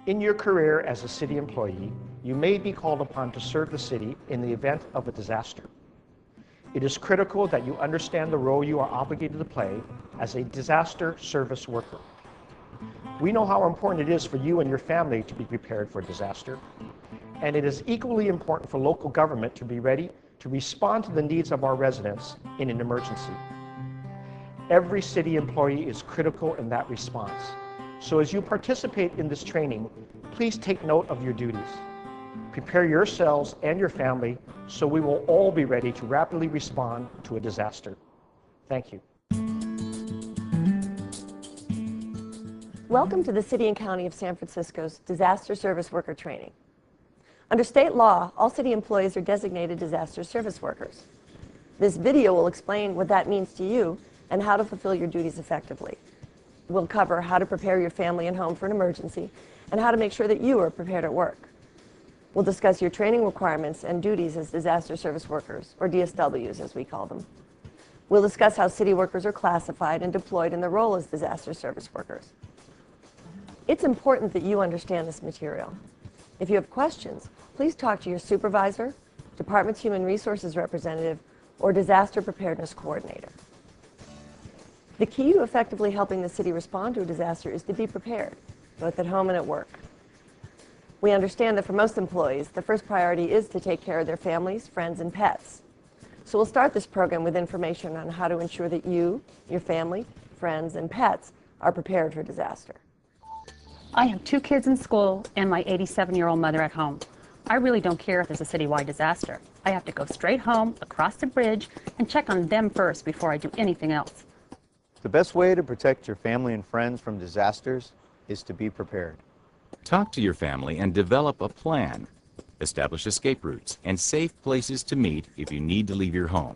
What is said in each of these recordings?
In your career as a city employee, you may be called upon to serve the city in the event of a disaster. It is critical that you understand the role you are obligated to play as a disaster service worker. We know how important it is for you and your family to be prepared for disaster, and it is equally important for local government to be ready to respond to the needs of our residents in an emergency. Every city employee is critical in that response. So as you participate in this training, please take note of your duties. Prepare yourselves and your family so we will all be ready to rapidly respond to a disaster. Thank you. Welcome to the City and County of San Francisco's Disaster Service Worker Training. Under state law, all city employees are designated disaster service workers. This video will explain what that means to you and how to fulfill your duties effectively. We'll cover how to prepare your family and home for an emergency and how to make sure that you are prepared at work. We'll discuss your training requirements and duties as disaster service workers, or DSWs as we call them. We'll discuss how city workers are classified and deployed in their role as disaster service workers. It's important that you understand this material. If you have questions, please talk to your supervisor, Department's Human Resources representative, or Disaster Preparedness Coordinator. The key to effectively helping the city respond to a disaster is to be prepared, both at home and at work. We understand that for most employees, the first priority is to take care of their families, friends, and pets. So we'll start this program with information on how to ensure that you, your family, friends, and pets are prepared for disaster. I have 2 kids in school and my 87-year-old mother at home. I really don't care if there's a citywide disaster. I have to go straight home, across the bridge, and check on them first before I do anything else. The best way to protect your family and friends from disasters is to be prepared. Talk to your family and develop a plan. Establish escape routes and safe places to meet if you need to leave your home.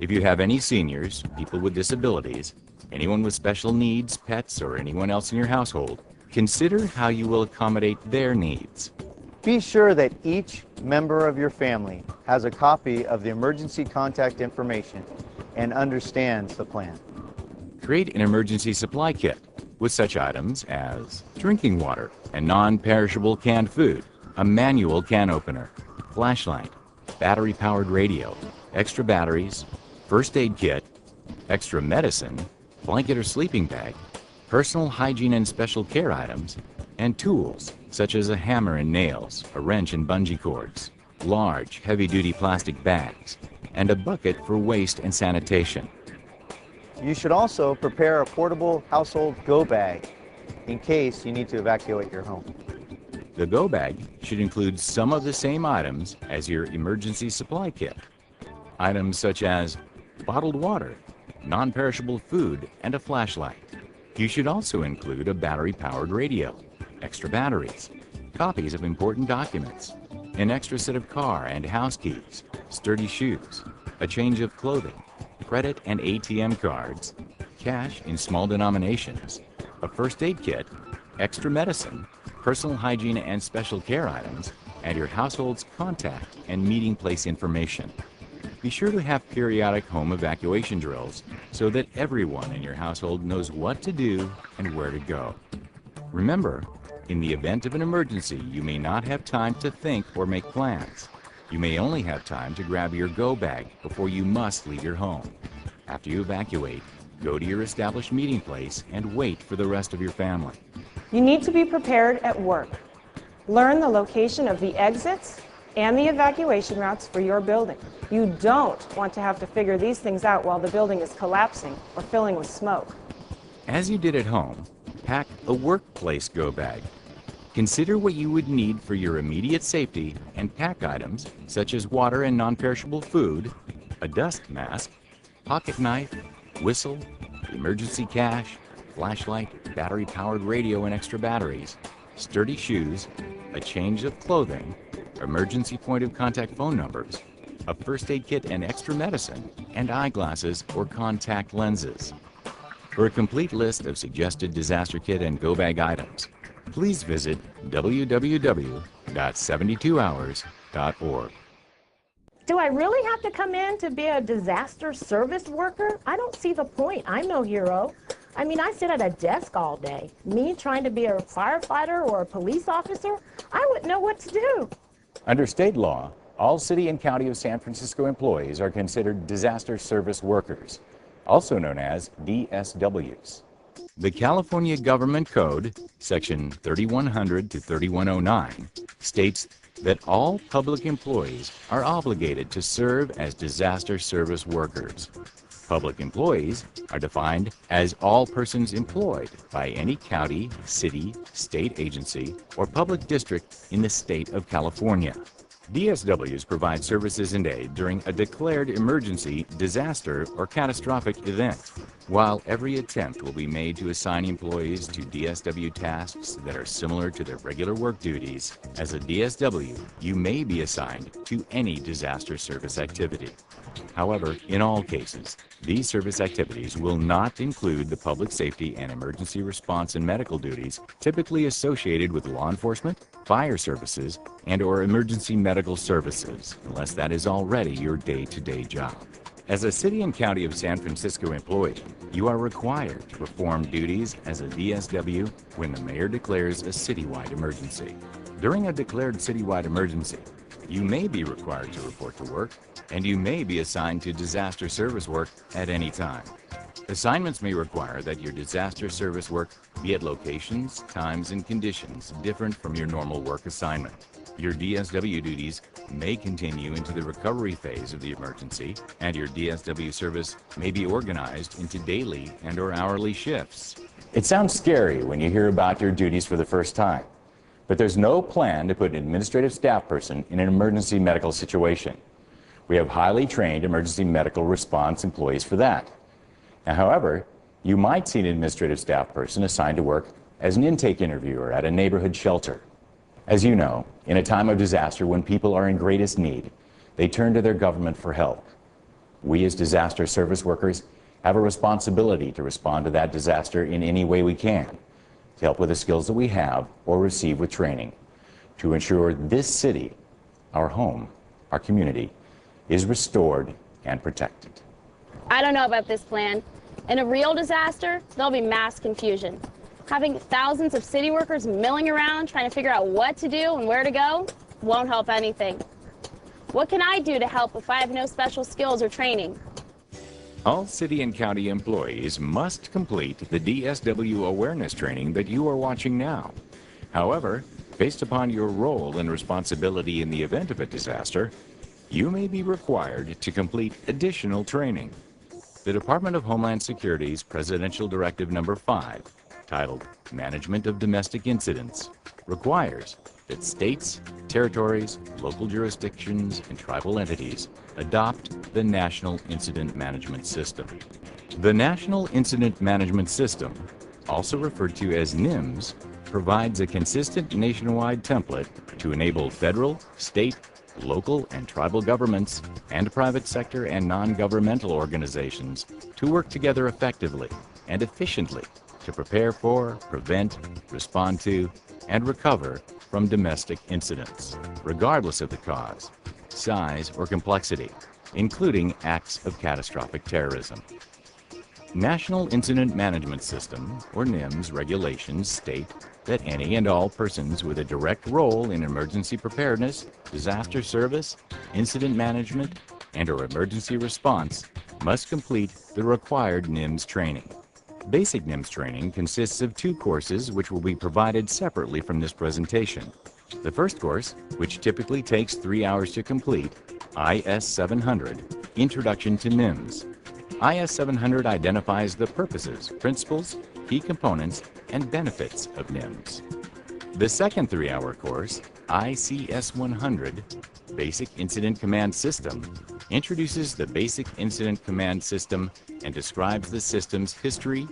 If you have any seniors, people with disabilities, anyone with special needs, pets, or anyone else in your household, consider how you will accommodate their needs. Be sure that each member of your family has a copy of the emergency contact information and understands the plan. Create an emergency supply kit with such items as drinking water and non-perishable canned food, a manual can opener, flashlight, battery-powered radio, extra batteries, first aid kit, extra medicine, blanket or sleeping bag, personal hygiene and special care items, and tools such as a hammer and nails, a wrench and bungee cords, large, heavy-duty plastic bags, and a bucket for waste and sanitation. You should also prepare a portable household go bag in case you need to evacuate your home. The go bag should include some of the same items as your emergency supply kit. Items such as bottled water, non-perishable food, and a flashlight. You should also include a battery-powered radio, extra batteries, copies of important documents, an extra set of car and house keys, sturdy shoes, a change of clothing, credit and ATM cards, cash in small denominations, a first aid kit, extra medicine, personal hygiene and special care items, and your household's contact and meeting place information. Be sure to have periodic home evacuation drills so that everyone in your household knows what to do and where to go. Remember, in the event of an emergency, you may not have time to think or make plans. You may only have time to grab your go bag before you must leave your home. After you evacuate, go to your established meeting place and wait for the rest of your family. You need to be prepared at work. Learn the location of the exits and the evacuation routes for your building. You don't want to have to figure these things out while the building is collapsing or filling with smoke. As you did at home, pack a workplace go bag. Consider what you would need for your immediate safety and pack items such as water and non-perishable food, a dust mask, pocket knife, whistle, emergency cash, flashlight, battery-powered radio and extra batteries, sturdy shoes, a change of clothing, emergency point of contact phone numbers, a first aid kit and extra medicine, and eyeglasses or contact lenses. For a complete list of suggested disaster kit and go bag items, please visit www.72hours.org. Do I really have to come in to be a disaster service worker? I don't see the point. I'm no hero. I mean, I sit at a desk all day. Me trying to be a firefighter or a police officer, I wouldn't know what to do. Under state law, all City and County of San Francisco employees are considered disaster service workers, also known as DSWs. The California Government Code, Section 3100 to 3109, states that all public employees are obligated to serve as disaster service workers. Public employees are defined as all persons employed by any county, city, state agency, or public district in the state of California. DSWs provide services and aid during a declared emergency, disaster, or catastrophic event. While every attempt will be made to assign employees to DSW tasks that are similar to their regular work duties, as a DSW, you may be assigned to any disaster service activity. However, in all cases, these service activities will not include the public safety and emergency response and medical duties typically associated with law enforcement, fire services, and/or emergency medical services, unless that is already your day-to-day job. As a City and County of San Francisco employee, you are required to perform duties as a DSW when the mayor declares a citywide emergency. During a declared citywide emergency, you may be required to report to work, and you may be assigned to disaster service work at any time. Assignments may require that your disaster service work be at locations, times, and conditions different from your normal work assignment. Your DSW duties may continue into the recovery phase of the emergency, and your DSW service may be organized into daily and/or hourly shifts. It sounds scary when you hear about your duties for the first time, but there's no plan to put an administrative staff person in an emergency medical situation. We have highly trained emergency medical response employees for that. Now, however, you might see an administrative staff person assigned to work as an intake interviewer at a neighborhood shelter. As you know, in a time of disaster when people are in greatest need, they turn to their government for help. We as disaster service workers have a responsibility to respond to that disaster in any way we can, to help with the skills that we have or receive with training, to ensure this city, our home, our community, is restored and protected. I don't know about this plan. In a real disaster, there'll be mass confusion. Having thousands of city workers milling around trying to figure out what to do and where to go won't help anything. What can I do to help if I have no special skills or training? All City and County employees must complete the DSW awareness training that you are watching now. However, based upon your role and responsibility in the event of a disaster, you may be required to complete additional training. The Department of Homeland Security's Presidential Directive Number 5, titled Management of Domestic Incidents, requires that states, territories, local jurisdictions, and tribal entities adopt the National Incident Management System. The National Incident Management System, also referred to as NIMS, provides a consistent nationwide template to enable federal, state, local and tribal governments, and private sector and non-governmental organizations to work together effectively and efficiently to prepare for, prevent, respond to, and recover from domestic incidents, regardless of the cause, size, or complexity, including acts of catastrophic terrorism. National Incident Management System, or NIMS, regulations state that any and all persons with a direct role in emergency preparedness, disaster service, incident management, and/or emergency response must complete the required NIMS training. Basic NIMS training consists of 2 courses which will be provided separately from this presentation. The first course, which typically takes 3 hours to complete, IS 700, Introduction to NIMS. IS 700 identifies the purposes, principles, key components, and benefits of NIMS. The second 3-hour course, ICS 100, Basic Incident Command System, introduces the Basic Incident Command System and describes the system's history,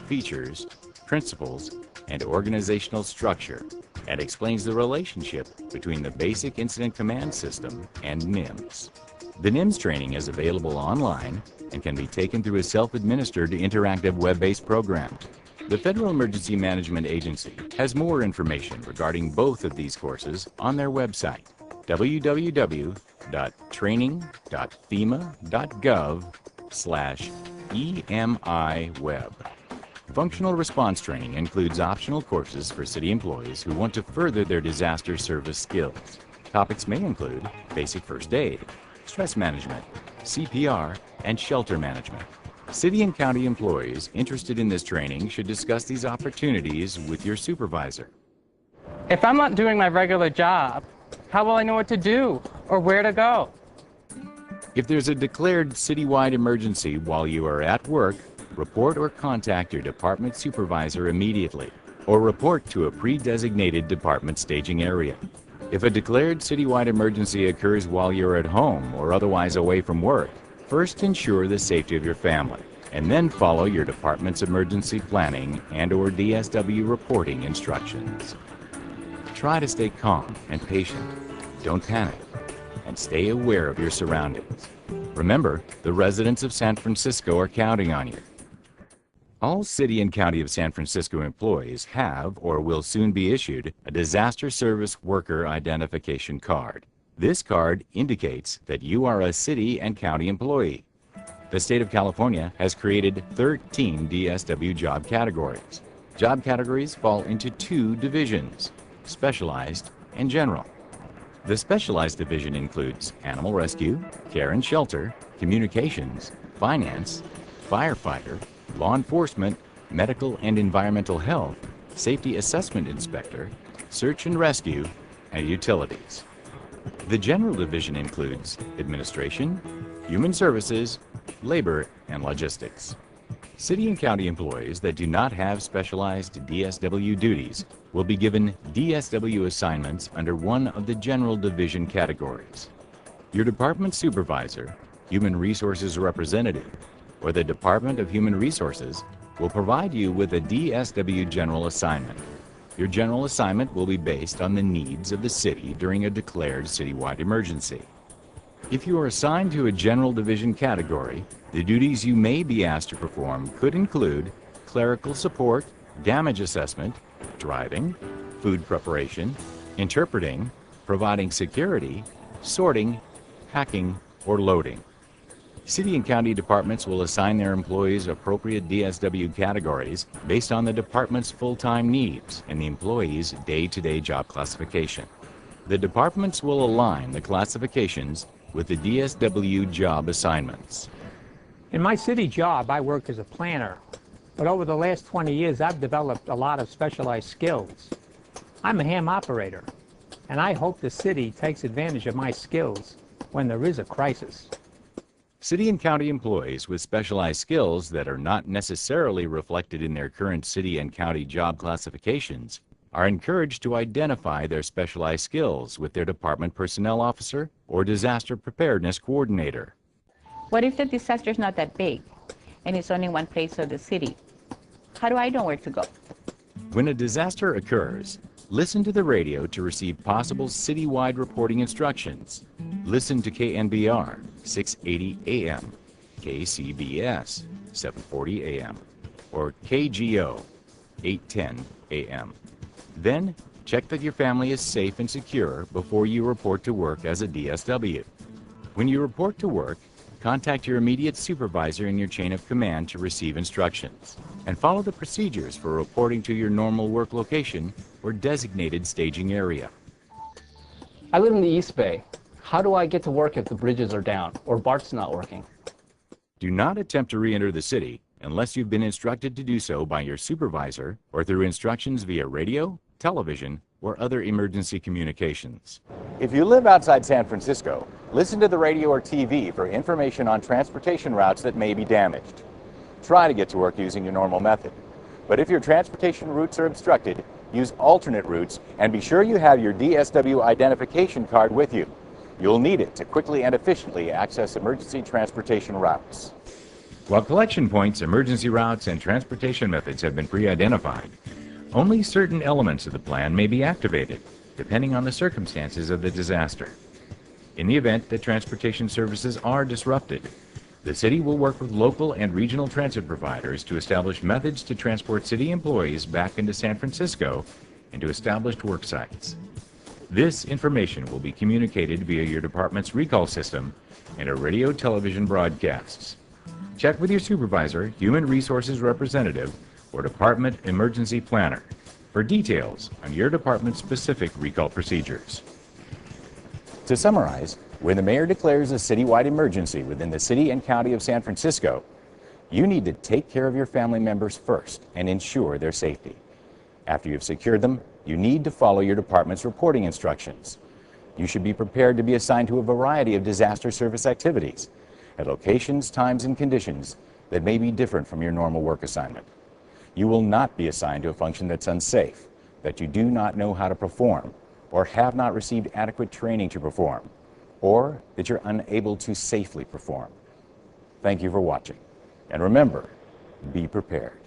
features, principles, and organizational structure, and explains the relationship between the Basic Incident Command System and NIMS. The NIMS training is available online and can be taken through a self-administered interactive web-based program. The Federal Emergency Management Agency has more information regarding both of these courses on their website, www.training.fema.gov/EMIweb. Functional response training includes optional courses for city employees who want to further their disaster service skills. Topics may include basic first aid, stress management, CPR, and shelter management. City and county employees interested in this training should discuss these opportunities with your supervisor. If I'm not doing my regular job, how will I know what to do or where to go? If there's a declared citywide emergency while you are at work, report or contact your department supervisor immediately, or report to a pre-designated department staging area. If a declared citywide emergency occurs while you're at home or otherwise away from work, first ensure the safety of your family, and then follow your department's emergency planning and/or DSW reporting instructions. Try to stay calm and patient. Don't panic, and stay aware of your surroundings. Remember, the residents of San Francisco are counting on you. All City and County of San Francisco employees have or will soon be issued a Disaster Service Worker Identification Card. This card indicates that you are a city and county employee. The state of California has created 13 DSW job categories. Job categories fall into two divisions, specialized and general. The specialized division includes animal rescue, care and shelter, communications, finance, firefighter, law enforcement, medical and environmental health, safety assessment inspector, search and rescue, and utilities. The general division includes administration, human services, labor, and logistics. City and county employees that do not have specialized DSW duties will be given DSW assignments under one of the general division categories. Your department supervisor, human resources representative, or the Department of Human Resources will provide you with a DSW general assignment. Your general assignment will be based on the needs of the city during a declared citywide emergency. If you are assigned to a general division category, the duties you may be asked to perform could include clerical support, damage assessment, driving, food preparation, interpreting, providing security, sorting, packing, or loading. City and county departments will assign their employees appropriate DSW categories based on the department's full-time needs and the employee's day-to-day job classification. The departments will align the classifications with the DSW job assignments. In my city job, I worked as a planner, but over the last 20 years, I've developed a lot of specialized skills. I'm a ham operator, and I hope the city takes advantage of my skills when there is a crisis. City and county employees with specialized skills that are not necessarily reflected in their current city and county job classifications are encouraged to identify their specialized skills with their department personnel officer or disaster preparedness coordinator. What if the disaster is not that big and it's only one place of the city? How do I know where to go? When a disaster occurs, listen to the radio to receive possible citywide reporting instructions. Listen to KNBR 680 AM, KCBS 740 AM, or KGO 810 AM. Then, check that your family is safe and secure before you report to work as a DSW. When you report to work, contact your immediate supervisor in your chain of command to receive instructions, and follow the procedures for reporting to your normal work location or designated staging area. I live in the East Bay. How do I get to work if the bridges are down or BART's not working? Do not attempt to re-enter the city unless you've been instructed to do so by your supervisor or through instructions via radio, television, or other emergency communications. If you live outside San Francisco, listen to the radio or TV for information on transportation routes that may be damaged. Try to get to work using your normal method. But if your transportation routes are obstructed, use alternate routes and be sure you have your DSW identification card with you. You'll need it to quickly and efficiently access emergency transportation routes. While collection points, emergency routes, and transportation methods have been pre-identified, only certain elements of the plan may be activated, depending on the circumstances of the disaster. In the event that transportation services are disrupted, the city will work with local and regional transit providers to establish methods to transport city employees back into San Francisco and to established work sites. This information will be communicated via your department's recall system and a radio television broadcasts. Check with your supervisor, human resources representative, or Department Emergency Planner for details on your department's specific recall procedures. To summarize, when the mayor declares a citywide emergency within the city and county of San Francisco, you need to take care of your family members first and ensure their safety. After you've secured them, you need to follow your department's reporting instructions. You should be prepared to be assigned to a variety of disaster service activities at locations, times, and conditions that may be different from your normal work assignment. You will not be assigned to a function that's unsafe, that you do not know how to perform, or have not received adequate training to perform, or that you're unable to safely perform. Thank you for watching. And remember, be prepared.